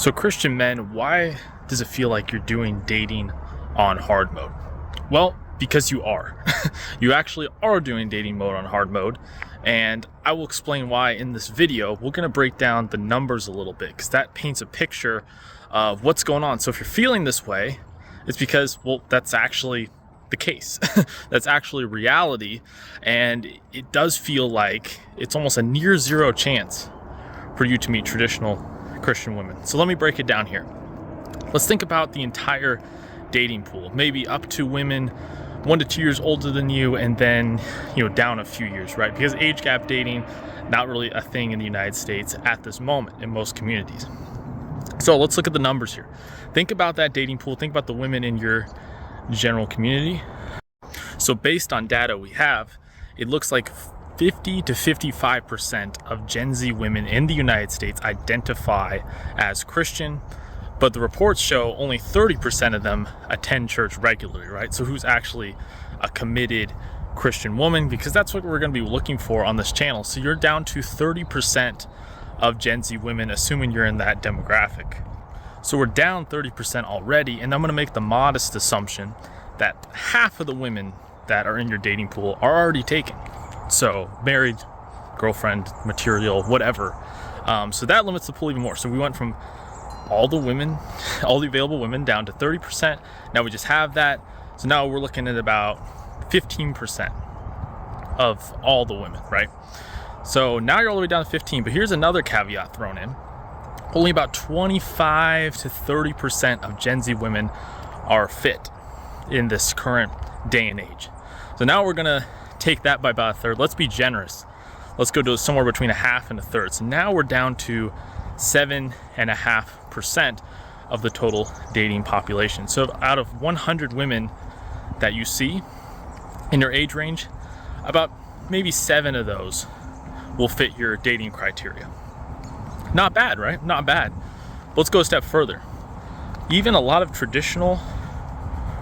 So Christian men, why does it feel like you're doing dating on hard mode? Well, because you are. You actually are doing dating mode on hard mode, and I will explain why in this video. We're going to break down the numbers a little bit because that paints a picture of what's going on. So if you're feeling this way, it's because, well, that's actually the case. That's actually reality, and it does feel like it's almost a near zero chance for you to meet traditional Christian women. So let me break it down here. Let's think about the entire dating pool, maybe up to women 1 to 2 years older than you, and then down a few years, right? Because age gap dating, not really a thing in the United States at this moment in most communities. So let's look at the numbers here. Think about that dating pool. Think about the women in your general community. So based on data we have, it looks like 50 to 55% of Gen Z women in the United States identify as Christian, but the reports show only 30% of them attend church regularly, right? So who's actually a committed Christian woman? Because that's what we're going to be looking for on this channel. So you're down to 30% of Gen Z women, assuming you're in that demographic. So we're down 30% already, and I'm going to make the modest assumption that half of the women that are in your dating pool are already taken. So married, girlfriend, material, whatever. So that limits the pool even more. So we went from all the available women down to 30%. Now we just have that. So now we're looking at about 15% of all the women, right? So now you're all the way down to 15, but here's another caveat thrown in. Only about 25 to 30% of Gen Z women are fit in this current day and age. So now we're gonna take that by about a third. Let's be generous. Let's go to somewhere between a half and a third. So now we're down to 7.5% of the total dating population. So out of 100 women that you see in your age range, about maybe 7 of those will fit your dating criteria. Not bad, right? Not bad. Let's go a step further. Even a lot of traditional,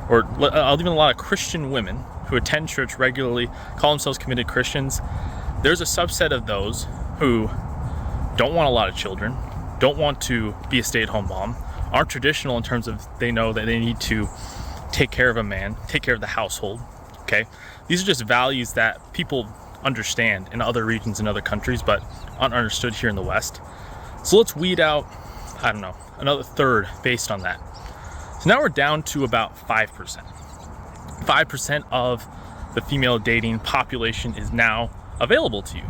or even a lot of Christian women who attend church regularly, call themselves committed Christians, there's a subset of those who don't want a lot of children, don't want to be a stay-at-home mom, aren't traditional in terms of they know that they need to take care of a man, take care of the household, okay? These are just values that people understand in other regions and other countries, but aren't understood here in the West. So let's weed out, I don't know, another third based on that. So now we're down to about 5%. 5% of the female dating population is now available to you.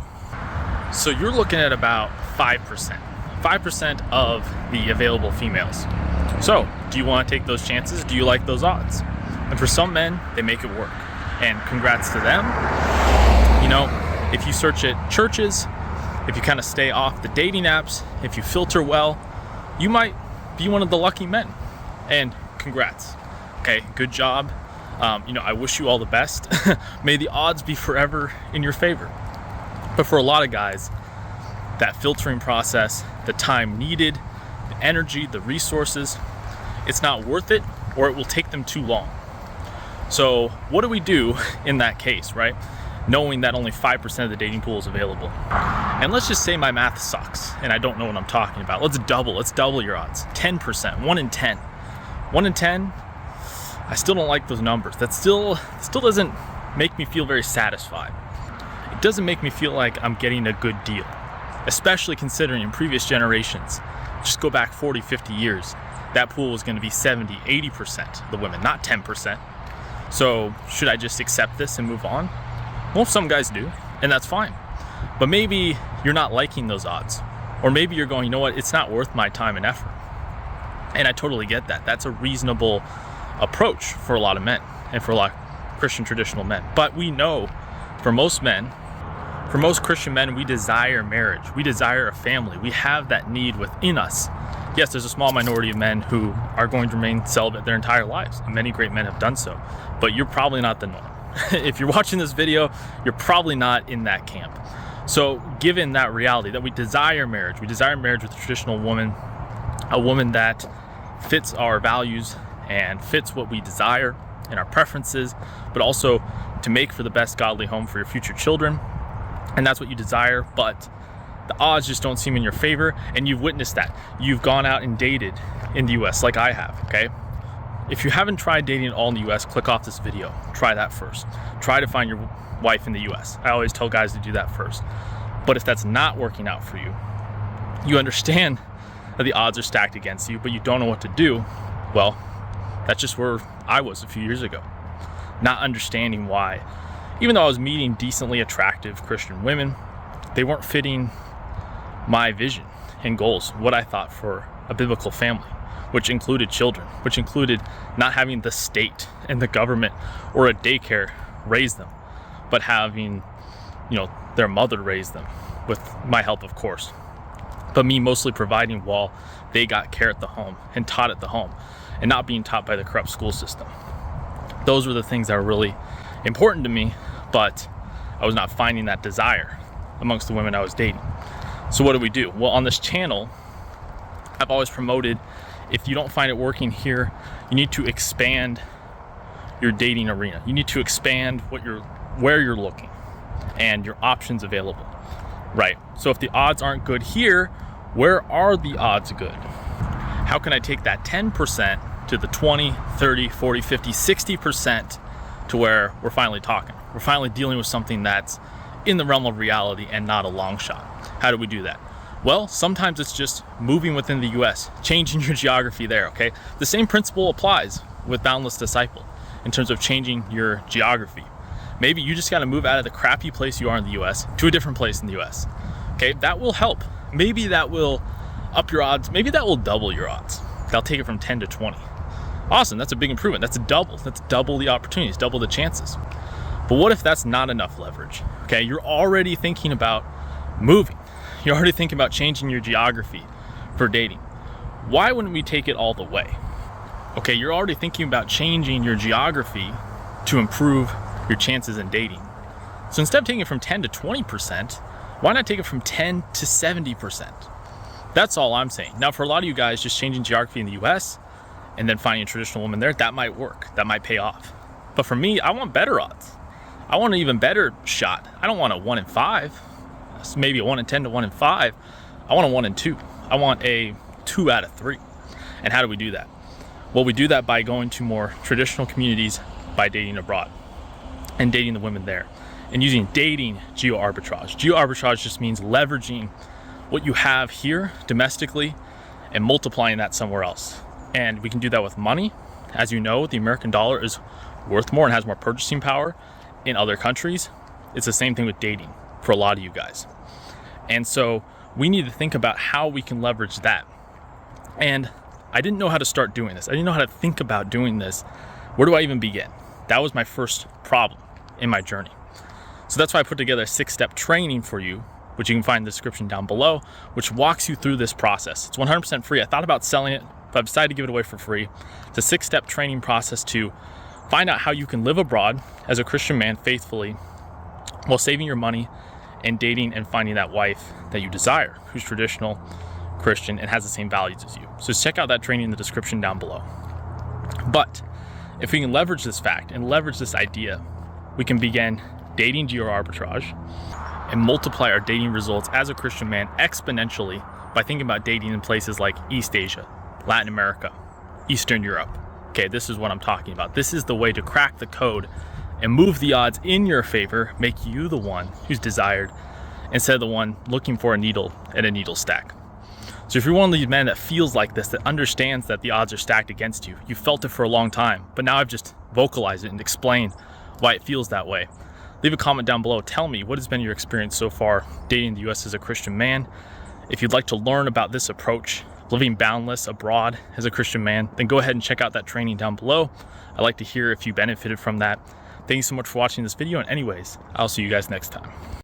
So you're looking at about 5% of the available females. So do you want to take those chances? Do you like those odds? And for some men, they make it work. And congrats to them. If you search at churches, if you kind of stay off the dating apps, if you filter well, you might be one of the lucky men. And congrats. Okay, good job. I wish you all the best. May the odds be forever in your favor. But for a lot of guys, that filtering process, the time needed, the energy, the resources, it's not worth it, or it will take them too long. So what do we do in that case, right? Knowing that only 5% of the dating pool is available. And let's just say my math sucks and I don't know what I'm talking about. Let's double your odds. 10%, 1 in 10. 1 in 10, I still don't like those numbers. That still doesn't make me feel very satisfied. It doesn't make me feel like I'm getting a good deal, especially considering in previous generations, just go back 40, 50 years, that pool was gonna be 70, 80% of the women, not 10%. So should I just accept this and move on? Well, some guys do, and that's fine. But maybe you're not liking those odds. Or maybe you're going, you know what, it's not worth my time and effort. And I totally get that. That's a reasonable approach for a lot of men and for a lot of Christian traditional men. But we know for most men, for most Christian men, we desire marriage. We desire a family. We have that need within us. Yes, there's a small minority of men who are going to remain celibate their entire lives. And many great men have done so. But you're probably not the norm. If you're watching this video, you're probably not in that camp. So given that reality that we desire marriage with a traditional woman, a woman that fits our values and fits what we desire and our preferences, but also to make for the best godly home for your future children. And that's what you desire, but the odds just don't seem in your favor, and you've witnessed that. You've gone out and dated in the US like I have, okay? If you haven't tried dating at all in the US, click off this video. Try that first. Try to find your wife in the US. I always tell guys to do that first. But if that's not working out for you, you understand that the odds are stacked against you, but you don't know what to do. Well, that's just where I was a few years ago. Not understanding why, even though I was meeting decently attractive Christian women, they weren't fitting my vision and goals, what I thought for a biblical family, which included children, which included not having the state and the government or a daycare raise them, but having, their mother raise them with my help, of course. But me mostly providing while they got care at the home and taught at the home and not being taught by the corrupt school system. Those were the things that were really important to me, but I was not finding that desire amongst the women I was dating. So what do we do? Well, on this channel, I've always promoted, if you don't find it working here, you need to expand your dating arena. You need to expand where you're looking and your options available, right? So if the odds aren't good here, where are the odds good? How can I take that 10% to the 20, 30, 40, 50, 60% to where we're finally talking? We're finally dealing with something that's in the realm of reality and not a long shot. How do we do that? Well, sometimes it's just moving within the US, changing your geography there, okay? The same principle applies with Boundless Disciple in terms of changing your geography. Maybe you just gotta move out of the crappy place you are in the US to a different place in the US, okay? That will help. Maybe that will up your odds. Maybe that will double your odds. That'll take it from 10 to 20. Awesome, that's a big improvement. That's double the opportunities, double the chances. But what if that's not enough leverage? Okay, you're already thinking about moving. You're already thinking about changing your geography for dating. Why wouldn't we take it all the way? Okay, you're already thinking about changing your geography to improve your chances in dating. So instead of taking it from 10 to 20%, why not take it from 10 to 70%? That's all I'm saying. Now, for a lot of you guys, just changing geography in the US and then finding a traditional woman there, that might work. That might pay off. But for me, I want better odds. I want an even better shot. I don't want a 1 in 5, maybe a 1 in 10 to 1 in 5. I want a 1 in 2. I want a 2 out of 3. And how do we do that? Well, we do that by going to more traditional communities, by dating abroad and dating the women there, and using dating geo-arbitrage. Geo-arbitrage just means leveraging what you have here domestically and multiplying that somewhere else. And we can do that with money. As you know, the American dollar is worth more and has more purchasing power in other countries. It's the same thing with dating for a lot of you guys. And so we need to think about how we can leverage that. And I didn't know how to start doing this. I didn't know how to think about doing this. Where do I even begin? That was my first problem in my journey. So that's why I put together a 6-step training for you, which you can find in the description down below, which walks you through this process. It's 100% free. I thought about selling it, but I've decided to give it away for free. It's a 6-step training process to find out how you can live abroad as a Christian man faithfully while saving your money and dating and finding that wife that you desire, who's traditional, Christian, and has the same values as you. So check out that training in the description down below. But if we can leverage this fact and leverage this idea, we can begin dating geo-arbitrage and multiply our dating results as a Christian man exponentially by thinking about dating in places like East Asia, Latin America, Eastern Europe. Okay, this is what I'm talking about. This is the way to crack the code and move the odds in your favor, make you the one who's desired instead of the one looking for a needle at a needle stack. So if you're one of these men that feels like this, that understands that the odds are stacked against you, you felt it for a long time, but now I've just vocalized it and explained why it feels that way. Leave a comment down below. Tell me what has been your experience so far dating the US as a Christian man. If you'd like to learn about this approach, living boundless abroad as a Christian man, then go ahead and check out that training down below. I'd like to hear if you benefited from that. Thank you so much for watching this video. And anyways, I'll see you guys next time.